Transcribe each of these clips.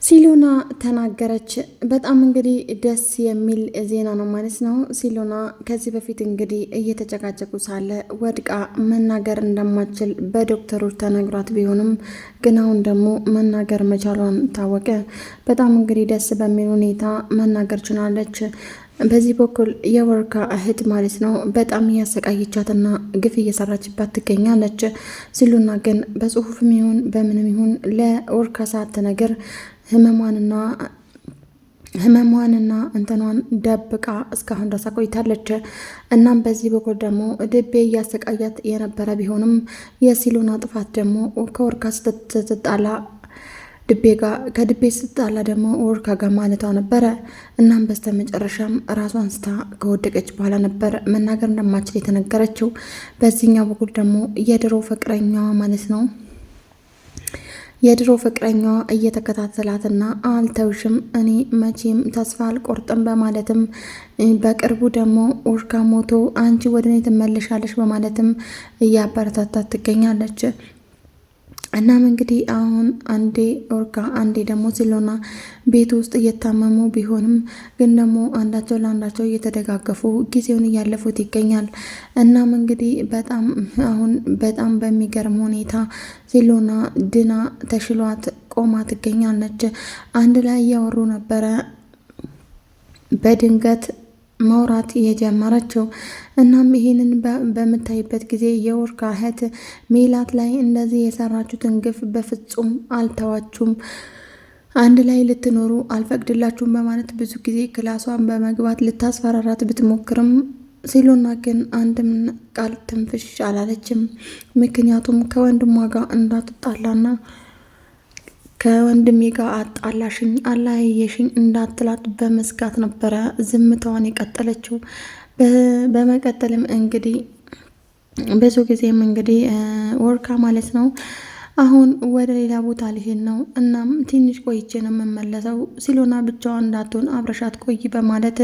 ሲሎና ተናገረች። በጣም እንግዲህ ደስ የሚል ዜና ነው ማለት ነው። ሲሎና ከዚህ በፊት እንግዲህ እየተጨቃጨቁ ሳለ ወድቃ መናገር እንደማትችል በዶክተሮች ተነግሯት ቢሆንም ግን አሁን ደግሞ መናገር መቻሏን ታወቀ። በጣም እንግዲህ ደስ በሚል ሁኔታ መናገር ችላለች። በዚህ በኩል የወርካ እህት ማለት ነው በጣም እያሰቃየቻትና ግፍ እየሰራችባት ትገኛለች። ሲሎና ግን በጽሁፍም ይሁን በምንም ይሁን ለወርካ ሰዓት ነገር ህመሟንና እንትኗን ደብቃ እስካሁን ድረስ ቆይታለች። እናም በዚህ በኩል ደግሞ ድቤ እያሰቃያት የነበረ ቢሆንም የሲሎና ጥፋት ደግሞ ከወርካ ስትጣላ ከድቤ ስትጣላ ደግሞ ወርካ ጋር ማለቷ ነበረ። እናም በስተመጨረሻም ራሷን ስታ ከወደቀች በኋላ ነበር መናገር እንደማችል የተነገረችው። በዚህኛው በኩል ደግሞ የድሮ ፍቅረኛዋ ማለት ነው እየተከታተላትና አልተውሽም፣ እኔ መቼም ተስፋ አልቆርጥም በማለትም በቅርቡ ደግሞ ወርካ ሞቶ አንቺ ወደ እኔ ትመለሻለሽ በማለትም እያበረታታት ትገኛለች። እናም እንግዲህ አሁን አንዴ ወርካ አንዴ ደግሞ ሲሎና ቤት ውስጥ እየታመሙ ቢሆንም ግን ደግሞ አንዳቸው ለአንዳቸው እየተደጋገፉ ጊዜውን እያለፉት ይገኛል። እናም እንግዲህ በጣም በሚገርም ሁኔታ ሲሎና ድና ተሽሏት ቆማ ትገኛለች። አንድ ላይ እያወሩ ነበረ በድንገት ማውራት የጀመረችው። እናም ይህንን በምታይበት ጊዜ የወርካ እህት ሜላት ላይ እንደዚህ የሰራችሁትን ግፍ በፍጹም አልተዋችሁም፣ አንድ ላይ ልትኖሩ አልፈቅድላችሁም በማለት ብዙ ጊዜ ክላሷን በመግባት ልታስፈራራት ብትሞክርም ሲሎና ግን አንድም ቃል ትንፍሽ አላለችም። ምክንያቱም ከወንድሟ ጋር እንዳትጣላና ከወንድሜ ጋር አጣላሽኝ አላየሽኝ እንዳትላት በመስጋት ነበረ ዝምታዋን የቀጠለችው። በመቀጠልም እንግዲህ ብዙ ጊዜም እንግዲህ ወርካ ማለት ነው አሁን ወደ ሌላ ቦታ ሊሄድ ነው። እናም ትንሽ ቆይቼ ነው የምመለሰው፣ ሲሎና ብቻዋን እንዳትሆን አብረሻት ቆይ በማለት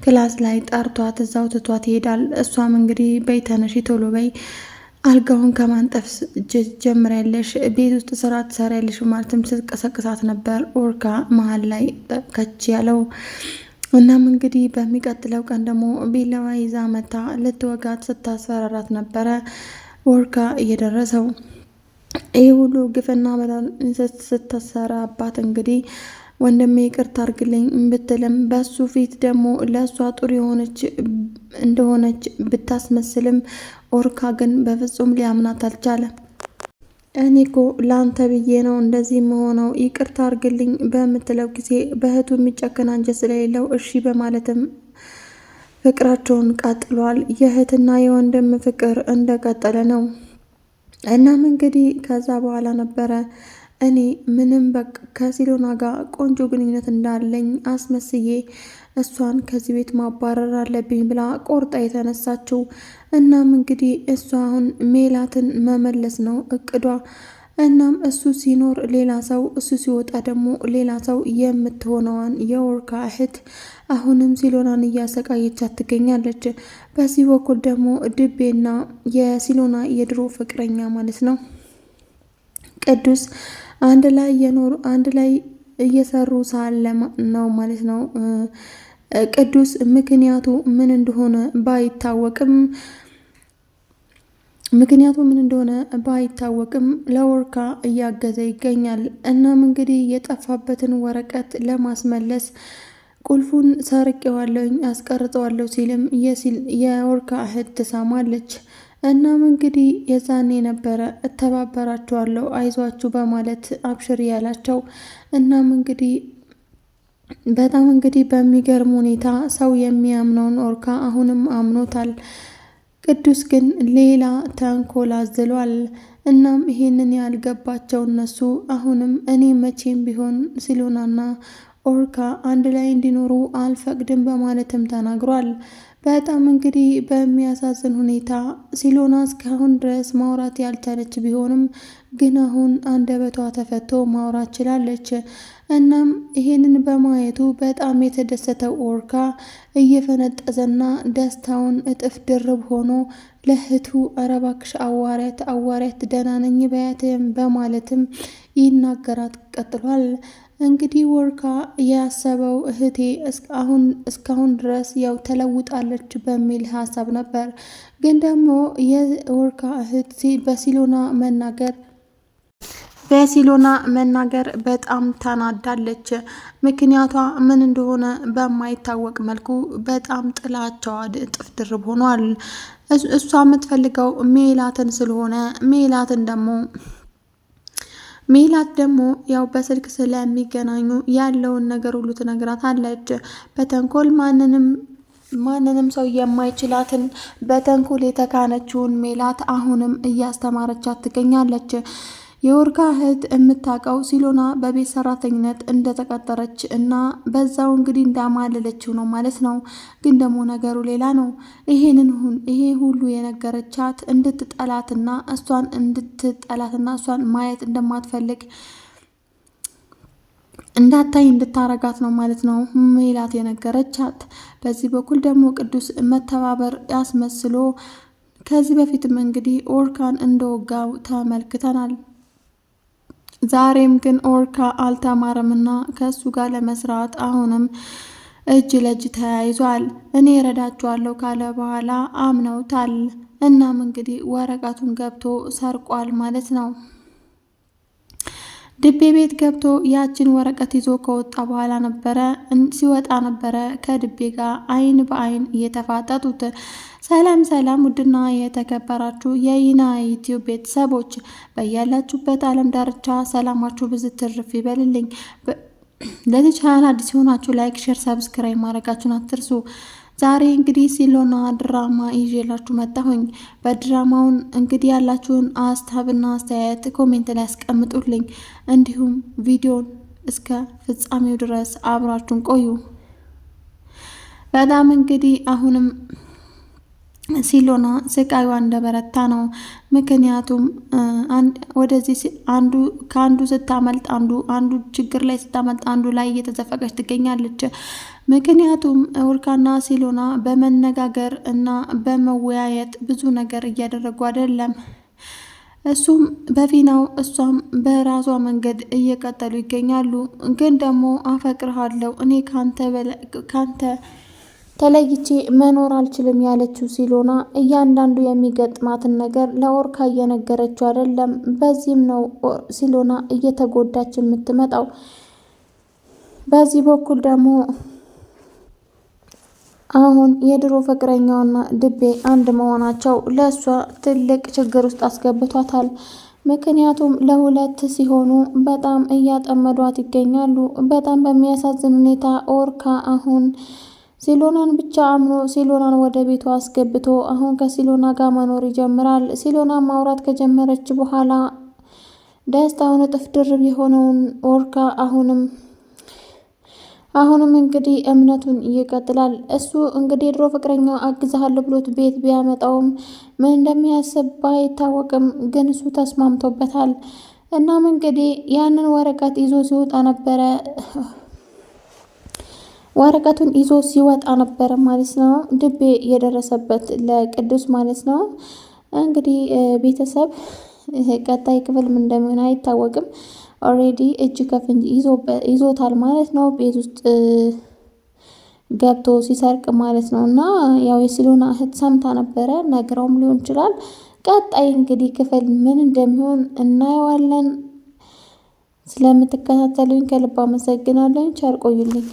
ክላስ ላይ ጠርቷት እዛው ትቷት ይሄዳል። እሷም እንግዲህ በይ ተነሺ ቶሎ በይ አልጋውን ከማንጠፍ ጀምሪያለሽ፣ ቤት ውስጥ ስራ ትሰሪያለሽ ማለትም ስትቀሰቅሳት ነበር ወርካ መሀል ላይ ከች ያለው። እናም እንግዲህ በሚቀጥለው ቀን ደግሞ ቢላዋ ይዛ መታ ልትወጋት ስታስፈራራት ነበረ ወርካ እየደረሰው። ይህ ሁሉ ግፍና በደል ስትሰራባት እንግዲህ ወንድሜ ይቅርታ አድርግልኝ ብትልም በሱ ፊት ደግሞ ለእሷ ጥሩ እንደሆነች ብታስመስልም ወርካ ግን በፍጹም ሊያምናት አልቻለም። እኔ እኮ ለአንተ ብዬ ነው እንደዚህ መሆነው ይቅርታ አድርግልኝ በምትለው ጊዜ በእህቱ የሚጨክን አንጀት ስለሌለው እሺ በማለትም ፍቅራቸውን ቀጥሏል። የእህትና የወንድም ፍቅር እንደቀጠለ ነው። እናም እንግዲህ ከዛ በኋላ ነበረ እኔ ምንም በቃ ከሲሎና ጋር ቆንጆ ግንኙነት እንዳለኝ አስመስዬ እሷን ከዚህ ቤት ማባረር አለብኝ ብላ ቆርጣ የተነሳችው። እናም እንግዲህ እሷ አሁን ሜላትን መመለስ ነው እቅዷ። እናም እሱ ሲኖር ሌላ ሰው፣ እሱ ሲወጣ ደግሞ ሌላ ሰው የምትሆነዋን የወርካ እህት አሁንም ሲሎናን እያሰቃየቻት ትገኛለች። በዚህ በኩል ደግሞ ድቤና የሲሎና የድሮ ፍቅረኛ ማለት ነው ቅዱስ አንድ ላይ እየሰሩ ሳለ ነው ማለት ነው። ቅዱስ ምክንያቱ ምን እንደሆነ ባይታወቅም ለወርካ እያገዘ ይገኛል። እናም እንግዲህ የጠፋበትን ወረቀት ለማስመለስ ቁልፉን ሰርቄዋለሁኝ አስቀርጸዋለሁ ሲልም የወርካ እህት ትሰማለች። እናም እንግዲህ የዛኔ ነበረ እተባበራቸዋለሁ አይዟችሁ በማለት አብሽር ያላቸው። እናም እንግዲህ በጣም እንግዲህ በሚገርም ሁኔታ ሰው የሚያምነውን ወርካ አሁንም አምኖታል። ቅዱስ ግን ሌላ ተንኮል አዝሏል። እናም ይሄንን ያልገባቸው እነሱ አሁንም እኔ መቼም ቢሆን ሲሎናና ወርካ አንድ ላይ እንዲኖሩ አልፈቅድም በማለትም ተናግሯል። በጣም እንግዲህ በሚያሳዝን ሁኔታ ሲሎና እስካሁን ድረስ ማውራት ያልቻለች ቢሆንም ግን አሁን አንደበቷ ተፈቶ ማውራት ችላለች። እናም ይሄንን በማየቱ በጣም የተደሰተው ወርካ እየፈነጠዘና ደስታውን እጥፍ ድርብ ሆኖ ለእህቱ ኧረ እባክሽ አዋሪያት ደህና ነኝ በያትም በማለትም ይናገራት ቀጥሏል። እንግዲህ ወርካ ያሰበው እህቴ እስካሁን ድረስ ያው ተለውጣለች በሚል ሀሳብ ነበር። ግን ደግሞ የወርካ እህት በሲሎና መናገር በጣም ታናዳለች። ምክንያቷ ምን እንደሆነ በማይታወቅ መልኩ በጣም ጥላቻዋ እጥፍ ድርብ ሆኗል። እሷ የምትፈልገው ሜላትን ስለሆነ ሜላት ደግሞ ያው በስልክ ስለሚገናኙ ያለውን ነገር ሁሉ ትነግራታለች። በተንኮል ማንንም ሰው የማይችላትን በተንኮል የተካነችውን ሜላት አሁንም እያስተማረቻት ትገኛለች። የወርካ እህት የምታውቀው ሲሎና በቤት ሰራተኝነት እንደተቀጠረች እና በዛው እንግዲህ እንዳማለለችው ነው ማለት ነው። ግን ደግሞ ነገሩ ሌላ ነው። ይሄ ሁሉ የነገረቻት እንድትጠላትና እሷን ማየት እንደማትፈልግ እንዳታይ እንድታረጋት ነው ማለት ነው ሜላት የነገረቻት። በዚህ በኩል ደግሞ ቅዱስ መተባበር ያስመስሎ ከዚህ በፊትም እንግዲህ ኦርካን እንደወጋው ተመልክተናል። ዛሬም ግን ኦርካ አልተማረምና ከእሱ ጋር ለመስራት አሁንም እጅ ለእጅ ተያይዟል። እኔ እረዳችኋለሁ ካለ በኋላ አምነውታል። እናም እንግዲህ ወረቀቱን ገብቶ ሰርቋል ማለት ነው። ድቤ ቤት ገብቶ ያችን ወረቀት ይዞ ከወጣ በኋላ ሲወጣ ነበረ ከድቤ ጋር አይን በአይን እየተፋጠጡት። ሰላም ውድና የተከበራችሁ የይና ዩቲዩብ ቤተሰቦች በያላችሁበት ዓለም ዳርቻ ሰላማችሁ ብዝት ትርፍ ይበልልኝ። ለዚህ ቻናል አዲስ የሆናችሁ ላይክ፣ ሼር፣ ሰብስክራይብ ማድረጋችሁን አትርሱ። ዛሬ እንግዲህ ሲሎና ድራማ ይዤላችሁ መጣሁኝ። በድራማውን እንግዲህ ያላችሁን ሀሳብና አስተያየት ኮሜንት ላይ ያስቀምጡልኝ። እንዲሁም ቪዲዮን እስከ ፍጻሜው ድረስ አብራችሁን ቆዩ። በጣም እንግዲህ አሁንም ሲሎና ስቃዩ እንደበረታ ነው። ምክንያቱም ከአንዱ ስታመልጥ አንዱ ችግር ላይ ስታመልጥ አንዱ ላይ እየተዘፈቀች ትገኛለች። ምክንያቱም ወርካና ሲሎና በመነጋገር እና በመወያየት ብዙ ነገር እያደረጉ አይደለም። እሱም በፊናው እሷም በራሷ መንገድ እየቀጠሉ ይገኛሉ። ግን ደግሞ አፈቅርሃለሁ እኔ ካንተ ተለይቼ መኖር አልችልም ያለችው ሲሎና እያንዳንዱ የሚገጥማትን ነገር ለኦርካ እየነገረችው አይደለም። በዚህም ነው ሲሎና እየተጎዳች የምትመጣው። በዚህ በኩል ደግሞ አሁን የድሮ ፍቅረኛውና ድቤ አንድ መሆናቸው ለእሷ ትልቅ ችግር ውስጥ አስገብቷታል። ምክንያቱም ለሁለት ሲሆኑ በጣም እያጠመዷት ይገኛሉ። በጣም በሚያሳዝን ሁኔታ ኦርካ አሁን ሲሎናን ብቻ አምኖ ሲሎናን ወደ ቤቱ አስገብቶ አሁን ከሲሎና ጋር መኖር ይጀምራል። ሲሎና ማውራት ከጀመረች በኋላ ደስታውን እጥፍ ድርብ የሆነውን ኦርካ አሁንም እንግዲህ እምነቱን ይቀጥላል። እሱ እንግዲህ የድሮ ፍቅረኛው አግዛሃለሁ ብሎት ቤት ቢያመጣውም ምን እንደሚያስብ ባይታወቅም ግን እሱ ተስማምቶበታል። እናም እንግዲህ ያንን ወረቀት ይዞ ሲወጣ ነበረ ወረቀቱን ይዞ ሲወጣ ነበረ ማለት ነው ድቤ የደረሰበት ለቅዱስ ማለት ነው። እንግዲህ ቤተሰብ ቀጣይ ክፍል ምን እንደሚሆን አይታወቅም። ኦልሬዲ እጅ ከፍንጅ ይዞታል ማለት ነው። ቤት ውስጥ ገብቶ ሲሰርቅ ማለት ነው። እና ያው የሲሎና እህት ሰምታ ነበረ ነግረውም ሊሆን ይችላል። ቀጣይ እንግዲህ ክፍል ምን እንደሚሆን እናየዋለን። ስለምትከታተሉኝ ከልብ አመሰግናለሁ። ቸር ቆዩልኝ።